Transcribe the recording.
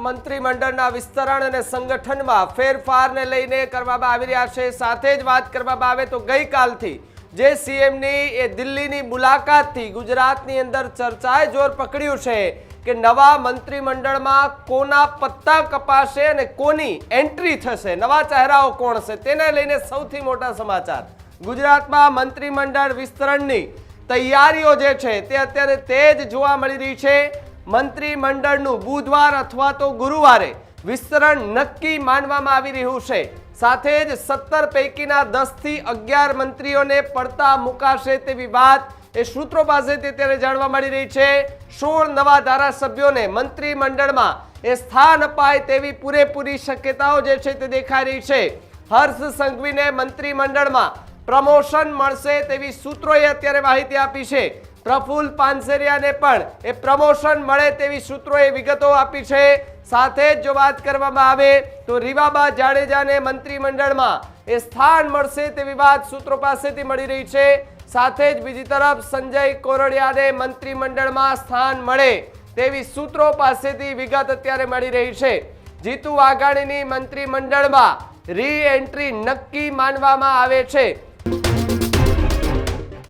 મંત્રીમંડળના વિસ્તરણ અને સંગઠનમાં ફેરફારને લઈને કરવામાં આવી રહ્યા છે। સાથે જ વાત કરવામાં આવે તો ગઈકાલથી જે સીએમની એ દિલ્હીની મુલાકાતથી ગુજરાતની અંદર ચર્ચાએ જોર પકડ્યું છે કે નવા મંત્રીમંડળમાં કોના પત્તા કપાશે અને કોની એન્ટ્રી થશે, નવા ચહેરાઓ કોણ છે, તેને લઈને સૌથી મોટા સમાચાર। ગુજરાતમાં મંત્રીમંડળ વિસ્તરણની તૈયારીઓ જે છે તે અત્યારે તેજ જોવા મળી રહી છે। મંત્રીમંડળનું બુધવાર અથવા તો ગુરુવારે વિસ્તરણ નક્કી માનવામાં આવી રહ્યું છે। સાથે જ 17 પૈકીના 10 થી 11 મંત્રીઓને પડતા મુકાશે તેવી વાત એ સૂત્રો પાસેથી અત્યારે જાણવા મળી રહી છે। 16 નવા ધારાસભ્યોને મંત્રીમંડળમાં એ સ્થાન અપાય તેવી પૂરેપૂરી શક્યતાઓ જે છે તે દેખાઈ રહી છે। હર્ષ સંઘવીને મંત્રીમંડળમાં પ્રમોશન મળશે તેવી સૂત્રોએ અત્યારે માહિતી આપી છે। પ્રફુલ્લ પાનસેરિયાને પણ એ પ્રમોશન મળે તેવી સૂત્રોએ વિગતો આપી છે। સાથે જ જો વાત કરવામાં આવે તો રીવાબા જાડેજાને મંત્રીમંડળમાં એ સ્થાન મળશે તેવી વાત સૂત્રો પાસેથી મળી રહી છે। સાથે જ બીજી તરફ સંજય કોરડિયાને મંત્રીમંડળમાં સ્થાન મળે તેવી સૂત્રો પાસેથી વિગત અત્યારે મળી રહી છે। જીતુ વાઘાણીની મંત્રીમંડળમાં રી એન્ટ્રી નક્કી માનવામાં આવે છે।